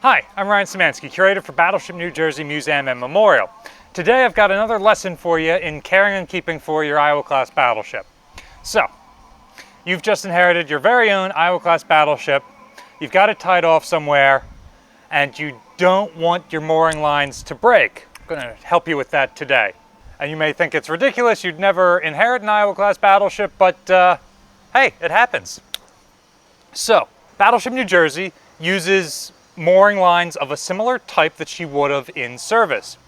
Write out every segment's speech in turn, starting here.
Hi, I'm Ryan Szymanski, curator for Battleship New Jersey Museum and Memorial. Today I've got another lesson for you in caring and keeping for your Iowa-class battleship. So, you've just inherited your very own Iowa-class battleship. You've got it tied off somewhere, and you don't want your mooring lines to break. I'm going to help you with that today. And you may think it's ridiculous, you'd never inherit an Iowa-class battleship, but hey, it happens. So, Battleship New Jersey uses mooring lines of a similar type that she would have in service.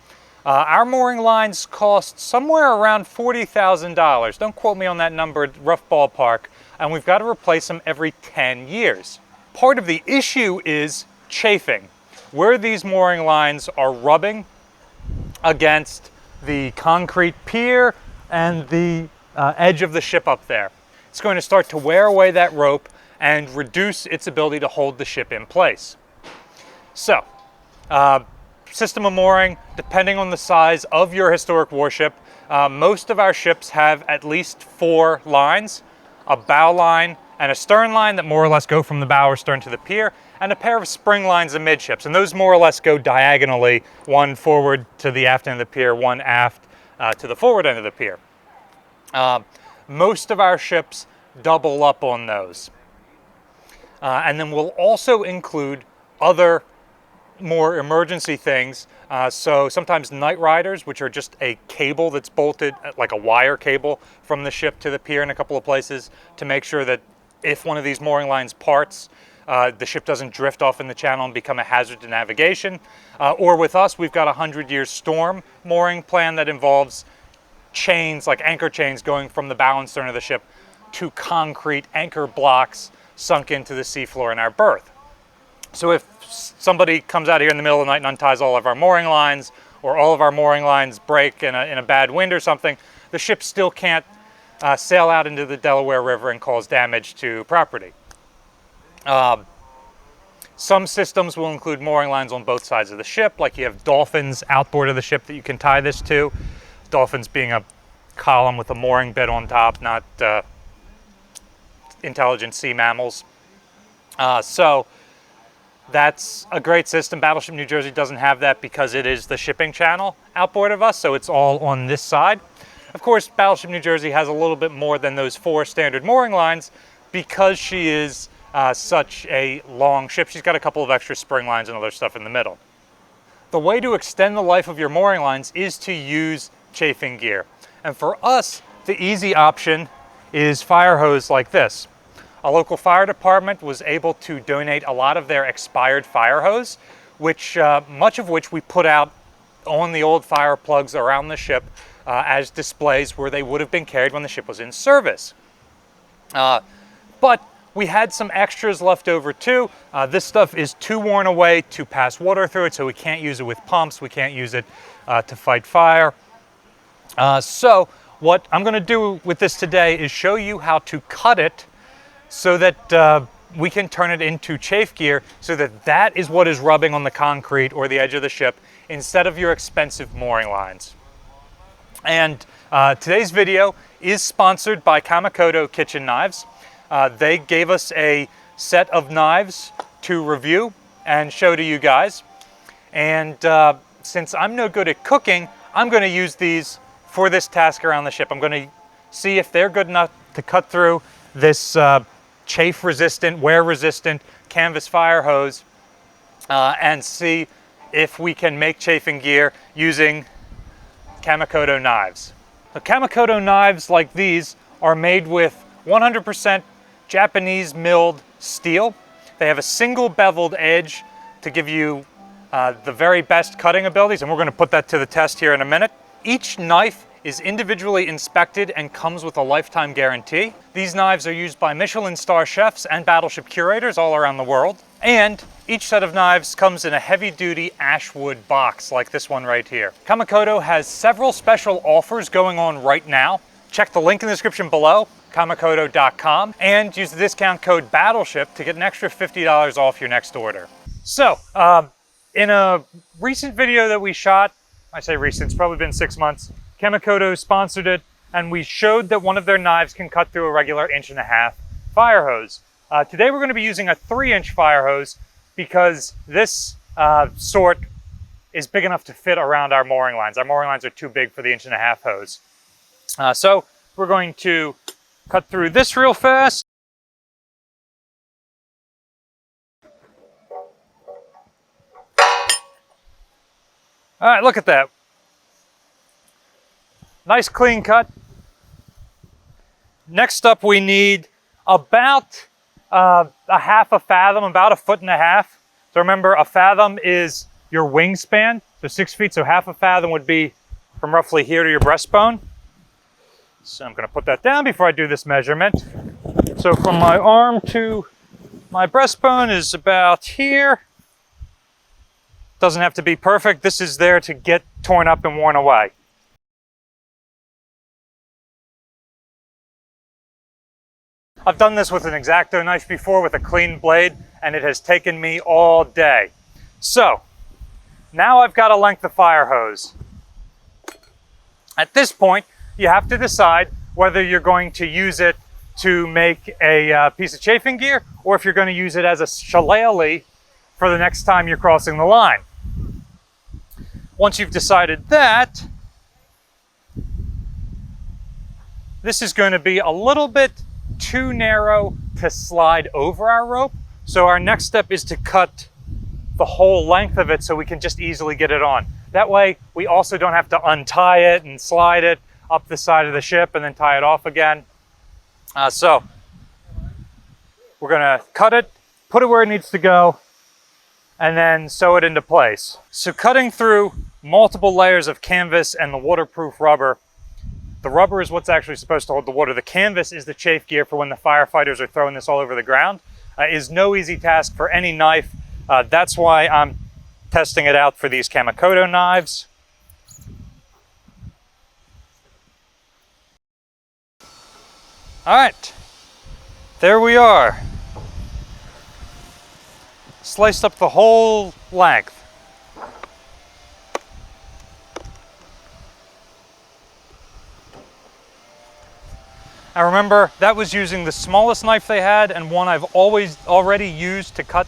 Our mooring lines cost somewhere around $40,000. Don't quote me on that number, rough ballpark. And we've got to replace them every 10 years. Part of the issue is chafing, where these mooring lines are rubbing against the concrete pier and the edge of the ship up there. It's going to start to wear away that rope and reduce its ability to hold the ship in place. So, system of mooring, depending on the size of your historic warship, most of our ships have at least 4 lines, a bow line and a stern line that more or less go from the bow or stern to the pier, and a pair of spring lines amidships. And those more or less go diagonally, one forward to the aft end of the pier, one aft to the forward end of the pier. Most of our ships double up on those. And then we'll also include other more emergency things. So sometimes night riders, which are just a cable that's bolted, like a wire cable, from the ship to the pier in a couple of places to make sure that if one of these mooring lines parts, the ship doesn't drift off in the channel and become a hazard to navigation. Or with us, we've got a 100-year storm mooring plan that involves chains, like anchor chains, going from the bow and stern of the ship to concrete anchor blocks sunk into the seafloor in our berth. So if somebody comes out here in the middle of the night and unties all of our mooring lines, or all of our mooring lines break in a bad wind or something, the ship still can't sail out into the Delaware River and cause damage to property. Some systems will include mooring lines on both sides of the ship, like you have dolphins outboard of the ship that you can tie this to. Dolphins being a column with a mooring bit on top, not intelligent sea mammals. So that's a great system. Battleship New Jersey doesn't have that because it is the shipping channel outboard of us, so it's all on this side. Of course, Battleship New Jersey has a little bit more than those 4 standard mooring lines because she is such a long ship. She's got a couple of extra spring lines and other stuff in the middle. The way to extend the life of your mooring lines is to use chafing gear. And for us, the easy option is fire hose like this. A local fire department was able to donate a lot of their expired fire hose, which much of which we put out on the old fire plugs around the ship as displays where they would have been carried when the ship was in service. But we had some extras left over too. This stuff is too worn away to pass water through it, so we can't use it with pumps, we can't use it to fight fire. So what I'm going to do with this today is show you how to cut it so that we can turn it into chafe gear, so that that is what is rubbing on the concrete or the edge of the ship instead of your expensive mooring lines. And today's video is sponsored by Kamikoto Kitchen Knives. They gave us a set of knives to review and show to you guys. And since I'm no good at cooking, I'm going to use these for this task around the ship. I'm going to see if they're good enough to cut through this chafe-resistant, wear-resistant canvas fire hose and see if we can make chafing gear using Kamikoto knives. The Kamikoto knives like these are made with 100% Japanese milled steel. They have a single beveled edge to give you the very best cutting abilities, and we're going to put that to the test here in a minute. Each knife is individually inspected and comes with a lifetime guarantee. These knives are used by Michelin star chefs and battleship curators all around the world. And each set of knives comes in a heavy-duty ashwood box like this one right here. Kamikoto has several special offers going on right now. Check the link in the description below, kamikoto.com, and use the discount code BATTLESHIP to get an extra $50 off your next order. So, in a recent video that we shot, I say recent, it's probably been 6 months, Kamikoto sponsored it, and we showed that one of their knives can cut through a regular 1.5-inch fire hose. Today we're going to be using a 3-inch fire hose because this sort is big enough to fit around our mooring lines. Our mooring lines are too big for the 1.5-inch hose. So we're going to cut through this real fast. All right, look at that. Nice clean cut. Next up, we need about a 1/2 fathom, about 1.5 feet. So remember, a fathom is your wingspan, so 6 feet, so 1/2 fathom would be from roughly here to your breastbone. So I'm gonna put that down before I do this measurement. So from my arm to my breastbone is about here. Doesn't have to be perfect. This is there to get torn up and worn away. I've done this with an X-Acto knife before with a clean blade, and it has taken me all day. So now I've got a length of fire hose. At this point, you have to decide whether you're going to use it to make a piece of chafing gear, or if you're going to use it as a shillelagh for the next time you're crossing the line. Once you've decided that, this is going to be a little bit too narrow to slide over our rope. So our next step is to cut the whole length of it so we can just easily get it on. That way, we also don't have to untie it and slide it up the side of the ship and then tie it off again. So we're gonna cut it, put it where it needs to go, and then sew it into place. So cutting through multiple layers of canvas and the waterproof rubber, the rubber is what's actually supposed to hold the water. The canvas is the chafe gear for when the firefighters are throwing this all over the ground. Is no easy task for any knife. That's why I'm testing it out for these Kamikoto knives. All right, there we are. Sliced up the whole length. Now remember, that was using the smallest knife they had and one I've already used to cut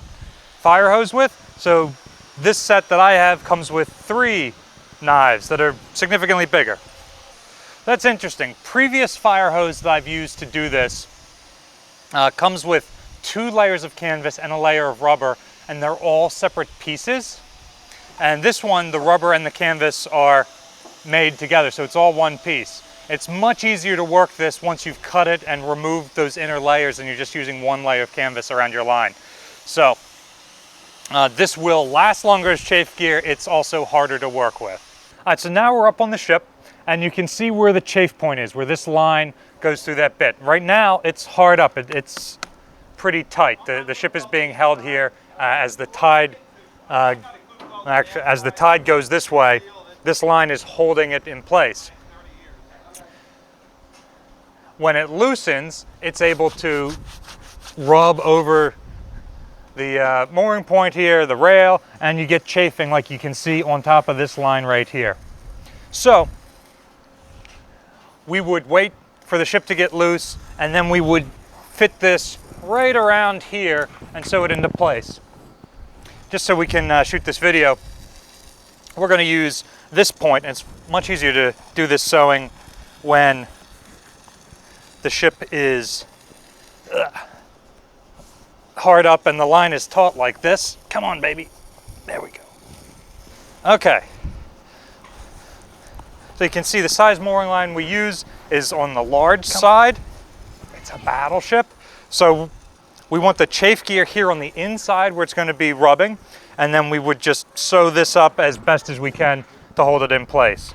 fire hose with. So this set that I have comes with 3 knives that are significantly bigger. That's interesting. Previous fire hose that I've used to do this comes with 2 layers of canvas and a layer of rubber, and they're all separate pieces. And this one, the rubber and the canvas are made together, so it's all one piece. It's much easier to work this once you've cut it and removed those inner layers and you're just using 1 layer of canvas around your line. So this will last longer as chafe gear. It's also harder to work with. All right, so now we're up on the ship and you can see where the chafe point is, where this line goes through that bit. Right now, it's hard up. It's pretty tight. The ship is being held here as the tide goes this way. This line is holding it in place. When it loosens, it's able to rub over the mooring point here, the rail, and you get chafing like you can see on top of this line right here. So we would wait for the ship to get loose, and then we would fit this right around here and sew it into place. Just so we can shoot this video, we're going to use this point. It's much easier to do this sewing when the ship is hard up and the line is taut like this. Come on, baby. There we go. Okay. So you can see the size mooring line we use is on the large side. It's a Battleship. So we want the chafe gear here on the inside where it's going to be rubbing, and then we would just sew this up as best as we can to hold it in place.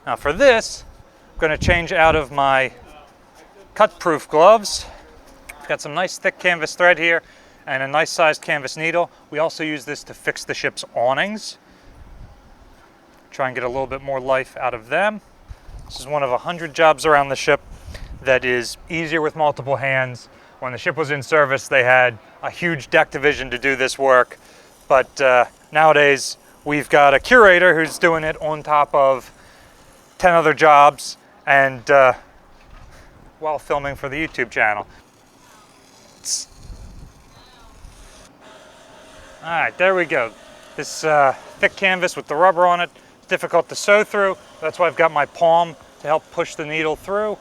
Now for this, I'm going to change out of my cut-proof gloves. I've got some nice thick canvas thread here and a nice sized canvas needle. We also use this to fix the ship's awnings. Try and get a little bit more life out of them. This is one of 100 jobs around the ship that is easier with multiple hands. When the ship was in service, they had a huge deck division to do this work. But nowadays, we've got a curator who's doing it on top of 10 other jobs and while filming for the YouTube channel. All right, there we go. This thick canvas with the rubber on it, it's difficult to sew through. That's why I've got my palm to help push the needle through.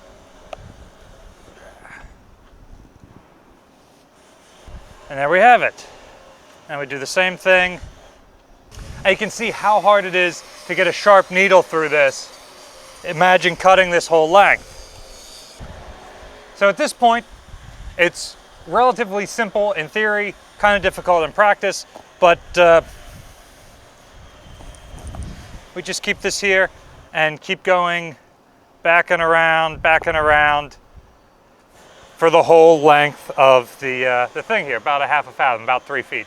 And there we have it. And we do the same thing. And you can see how hard it is to get a sharp needle through this. Imagine cutting this whole length. So at this point, it's relatively simple in theory, kind of difficult in practice, but we just keep this here and keep going back and around for the whole length of the thing here, about a half a fathom, about 3 feet.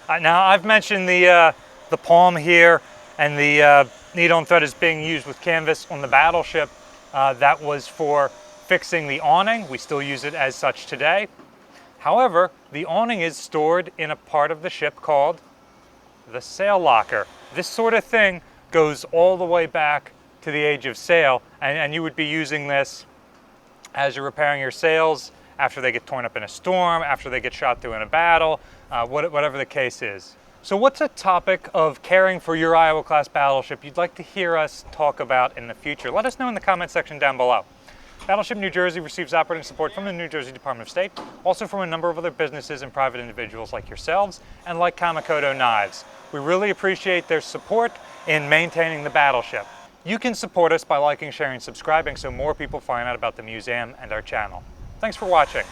Now I've mentioned the palm here and the needle and thread is being used with canvas on the Battleship. That was for fixing the awning. We still use it as such today. However, the awning is stored in a part of the ship called the sail locker. This sort of thing goes all the way back to the age of sail, and you would be using this as you're repairing your sails after they get torn up in a storm, after they get shot through in a battle, whatever the case is. So what's a topic of caring for your Iowa-class battleship you'd like to hear us talk about in the future? Let us know in the comment section down below. Battleship New Jersey receives operating support from the New Jersey Department of State, also from a number of other businesses and private individuals like yourselves and like Kamikoto Knives. We really appreciate their support in maintaining the battleship. You can support us by liking, sharing, and subscribing so more people find out about the museum and our channel. Thanks for watching.